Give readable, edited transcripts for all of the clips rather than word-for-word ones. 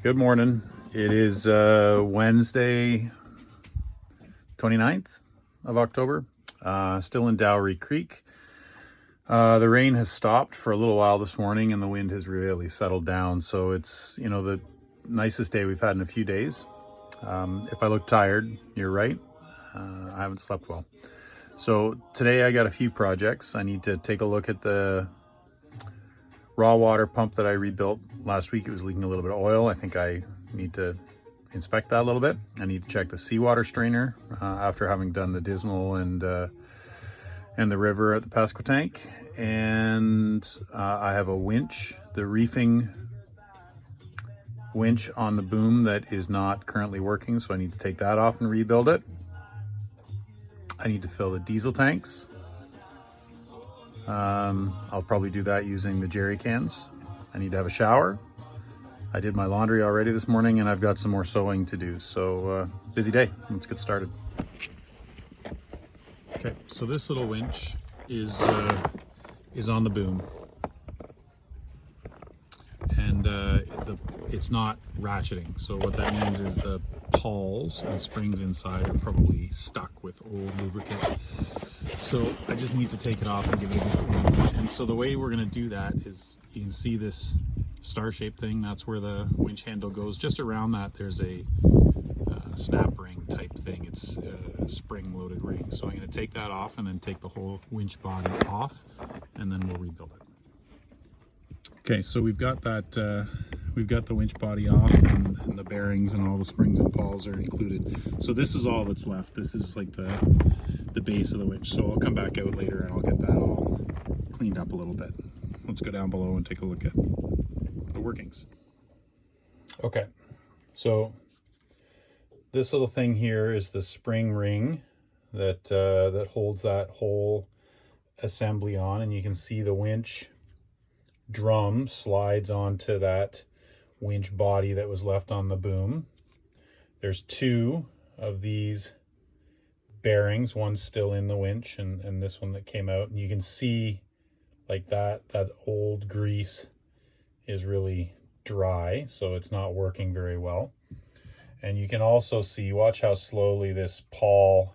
Good morning. It is Wednesday, 29th of October. Still in Dowry Creek. The rain has stopped for a little while this morning and the wind has really settled down. So it's, the nicest day we've had in a few days. If I look tired, you're right. I haven't slept well. So today I got a few projects. I need to take a look at the raw water pump that I rebuilt last week. It was leaking a little bit of oil. I think I need to inspect that a little bit. I need to check the seawater strainer after having done the Dismal and the river at the Pasquotank. And I have a winch, the reefing winch on the boom that is not currently working, so I need to take that off and rebuild it. I need to fill the diesel tanks. I'll probably do that using the jerry cans. I need to have a shower. I did my laundry already this morning and I've got some more sewing to do. So busy day. Let's get started. Okay, so this little winch is on the boom. And it's not ratcheting. So what that means is the pawls and springs inside are probably stuck with old lubricant. So I just need to take it off and give it a good clean. And so the way we're going to do that is, you can see this star-shaped thing. That's where the winch handle goes. Just around that there's a snap ring type thing. It's a spring-loaded ring. So I'm going to take that off and then take the whole winch body off, and then we'll rebuild it. Okay, so we've got that. We've got the winch body off, and the bearings and all the springs and pawls are included. So this is all that's left. This is like the base of the winch. So I'll come back out later and I'll get that all cleaned up a little bit. Let's go down below and take a look at the workings. Okay, so this little thing here is the spring ring that that holds that whole assembly on, and you can see the winch drum slides onto that winch body that was left on the boom. There's two of these bearings, one's still in the winch and this one that came out, and you can see like that old grease is really dry, so it's not working very well. And you can also see, watch how slowly this pawl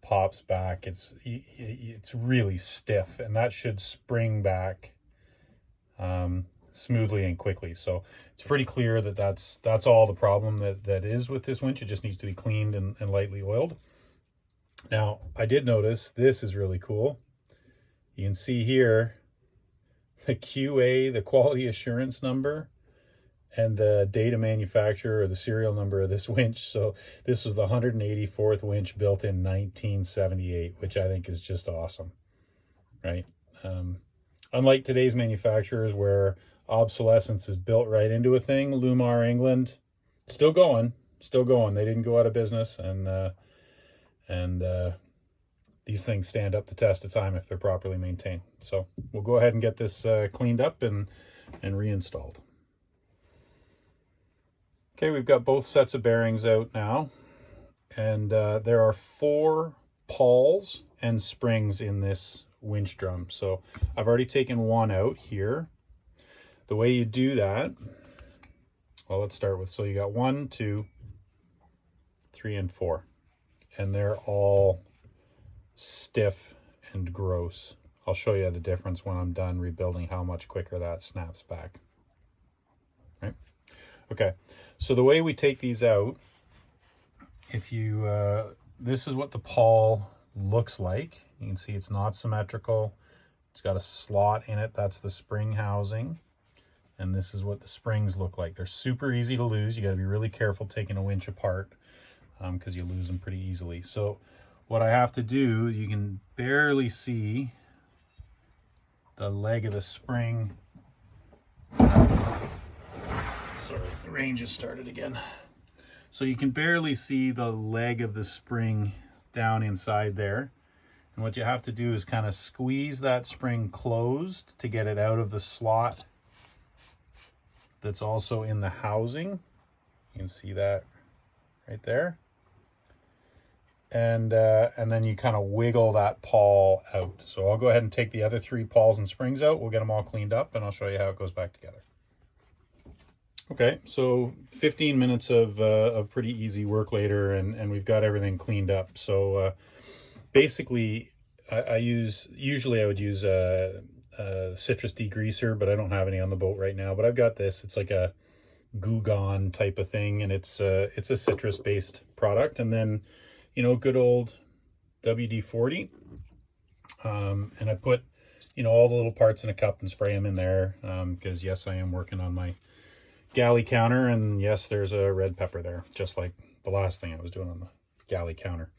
pops back. It's really stiff, and that should spring back smoothly and quickly. So it's pretty clear that that's all the problem that is with this winch. It just needs to be cleaned and lightly oiled. Now, I did notice this is really cool. You can see here the QA, the quality assurance number, and the data manufacturer, or the serial number of this winch. So this was the 184th winch built in 1978, which I think is just awesome, right? Unlike today's manufacturers where obsolescence is built right into a thing, Lumar England, still going. They didn't go out of business, and these things stand up the test of time if they're properly maintained. So we'll go ahead and get this cleaned up and reinstalled. Okay, we've got both sets of bearings out now, and there are 4 pawls and springs in this winch drum. So I've already taken one out here. The way you do that, well, let's start with, so you got 1, 2, 3, and 4, and they're all stiff and gross. I'll show you the difference when I'm done rebuilding, how much quicker that snaps back. Right? Okay, so the way we take these out, if you this is what the pawl looks like. You can see it's not symmetrical. It's got a slot in it. That's the spring housing. And this is what the springs look like. They're super easy to lose. You got to be really careful taking a winch apart because you lose them pretty easily. So what I have to do, you can barely see the leg of the spring. Sorry, the rain just started again. So you can barely see the leg of the spring down inside there. And what you have to do is kind of squeeze that spring closed to get it out of the slot that's also in the housing. You can see that right there. And then you kind of wiggle that pawl out. So I'll go ahead and take the other 3 pawls and springs out. We'll get them all cleaned up and I'll show you how it goes back together. Okay, so 15 minutes of pretty easy work later, and we've got everything cleaned up. So basically, usually I would use a citrus degreaser, but I don't have any on the boat right now. But I've got this. It's like a Goo Gone type of thing, and it's a citrus based product. And then, you know, good old WD-40, and I put, you know, all the little parts in a cup and spray them in there, because yes, I am working on my galley counter, and yes, there's a red pepper there, just like the last thing I was doing on the galley counter.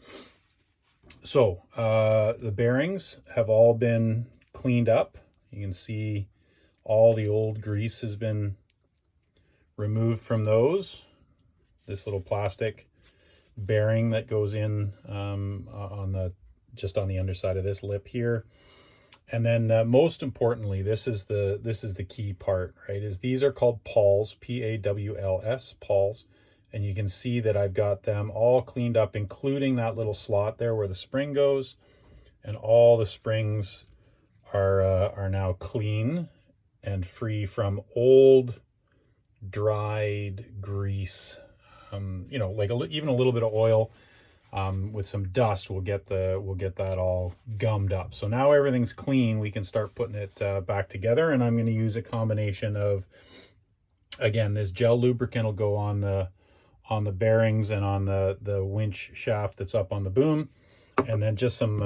So the bearings have all been cleaned up. You can see all the old grease has been removed from those. This little plastic bearing that goes in on the just on the underside of this lip here. And then most importantly, this is the key part, right? Is these are called pawls, P-A-W-L-S, pawls. And you can see that I've got them all cleaned up, including that little slot there where the spring goes. And all the springs are now clean and free from old, dried grease. You know, like even a little bit of oil with some dust will get that all gummed up. So now everything's clean. We can start putting it back together, and I'm going to use a combination of, again, this gel lubricant will go on the bearings and on the winch shaft that's up on the boom, and then just some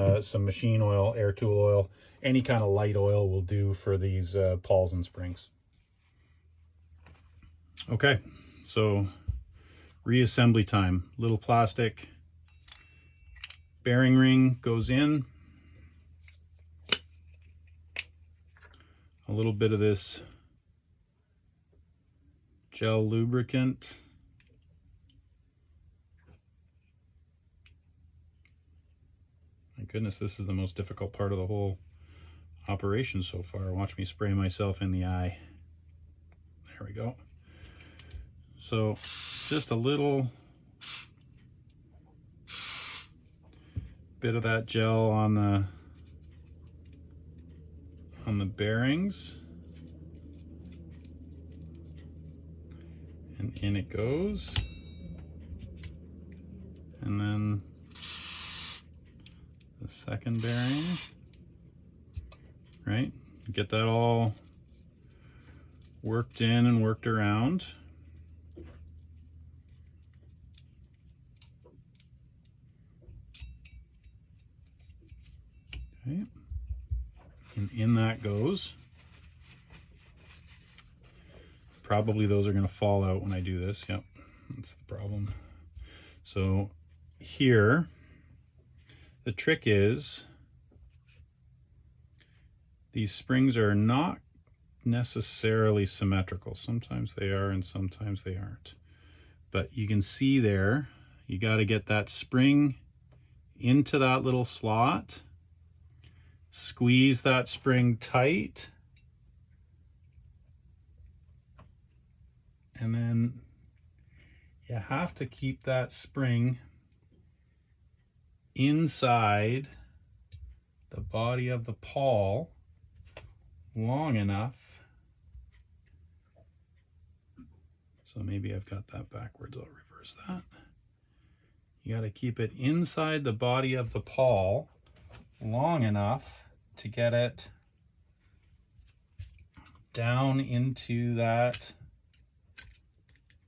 machine oil, air tool oil, any kind of light oil will do for these pawls and springs. Okay, so reassembly time. Little plastic bearing ring goes in. A little bit of this gel lubricant. My goodness, this is the most difficult part of the whole operation so far. Watch me spray myself in the eye. There we go. So just a little bit of that gel on the bearings, and in it goes. And then the second bearing, right? Get that all worked in and worked around. Okay. And in that goes. Probably those are going to fall out when I do this. Yep, that's the problem. So here, the trick is these springs are not necessarily symmetrical. Sometimes they are and sometimes they aren't. But you can see there, you got to get that spring into that little slot. Squeeze that spring tight. And then you have to keep that spring inside the body of the pawl long enough. So maybe I've got that backwards. I'll reverse that. You got to keep it inside the body of the pawl long enough to get it down into that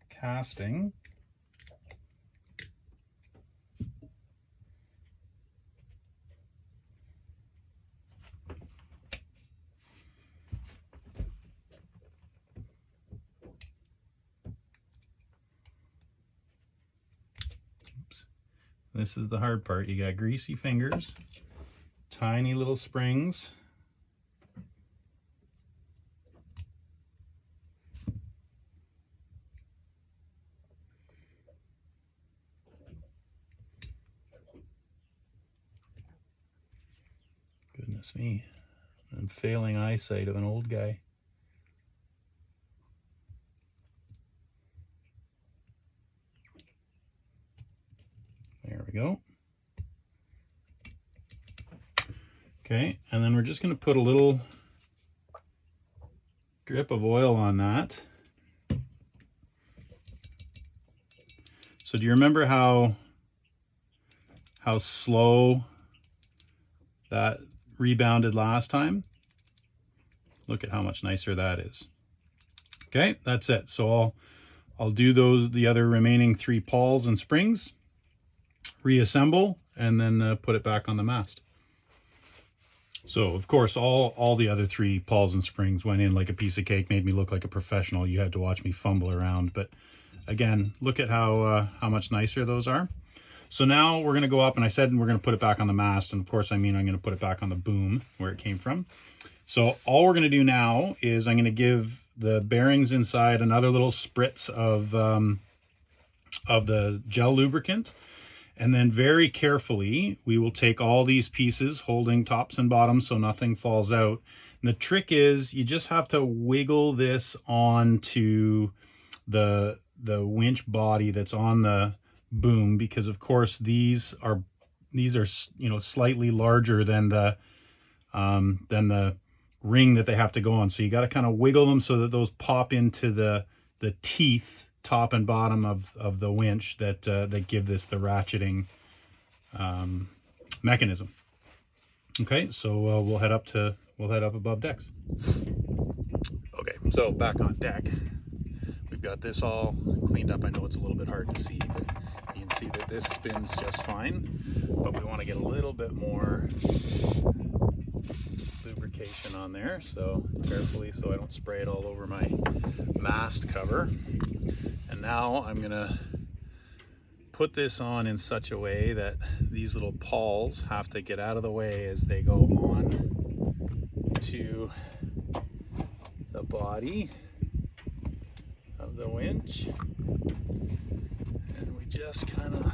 casting. Oops. This is the hard part. You got greasy fingers, tiny little springs. Goodness me, I'm failing eyesight of an old guy. There we go. Okay, and then we're just going to put a little drip of oil on that. So do you remember how slow that rebounded last time? Look at how much nicer that is. Okay, that's it. So I'll do the other remaining 3 pawls and springs, reassemble, and then put it back on the mast. So of course, all the other 3 pawls and springs went in like a piece of cake, made me look like a professional. You had to watch me fumble around, but again, look at how much nicer those are. So now we're gonna go up, and I said we're gonna put it back on the mast, and of course I mean I'm gonna put it back on the boom where it came from. So all we're gonna do now is I'm gonna give the bearings inside another little spritz of the gel lubricant, and then very carefully we will take all these pieces holding tops and bottoms so nothing falls out. And the trick is you just have to wiggle this onto the winch body that's on the boom, because of course these are you know, slightly larger than the ring that they have to go on. So you got to kind of wiggle them so that those pop into the teeth, top and bottom of the winch that give this the ratcheting mechanism. Okay, so we'll head up above decks. Okay, so back on deck. We've got this all cleaned up. I know it's a little bit hard to see, but you can see that this spins just fine, but we want to get a little bit more lubrication on there, so carefully so I don't spray it all over my mast cover. And now I'm gonna put this on in such a way that these little pawls have to get out of the way as they go on to the body of the winch, and we just kind of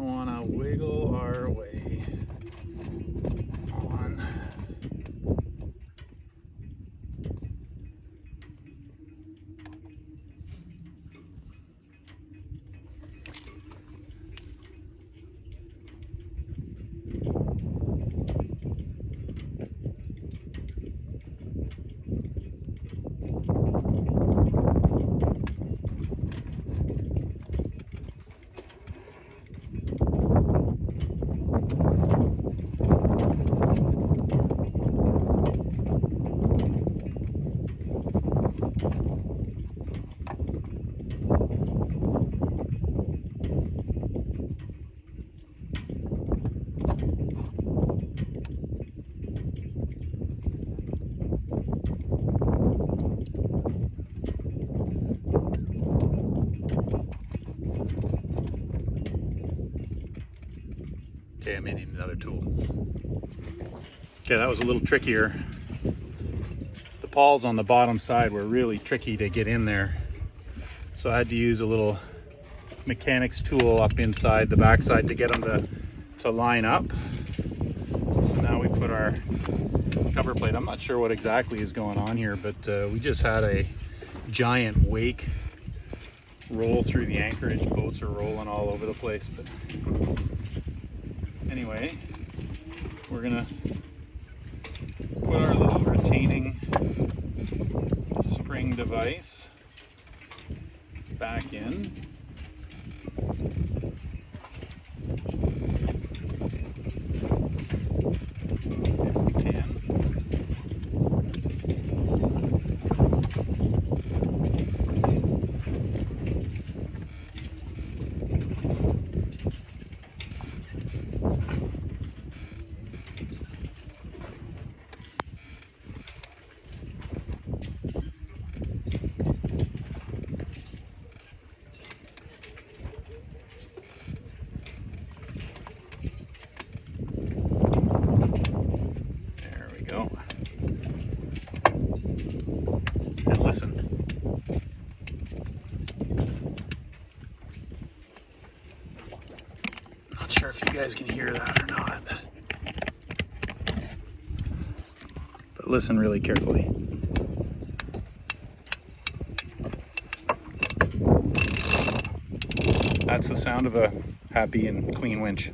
want to wiggle our way on. Okay, I may need another tool. Okay, that was a little trickier. The pawls on the bottom side were really tricky to get in there, so I had to use a little mechanics tool up inside the backside to get them to line up. So now we put our cover plate. I'm not sure what exactly is going on here, but we just had a giant wake roll through the anchorage. Boats are rolling all over the place, but anyway, we're gonna put our little retaining spring device back in. If we can. And listen. Not sure if you guys can hear that or not, but listen really carefully. That's the sound of a happy and clean winch.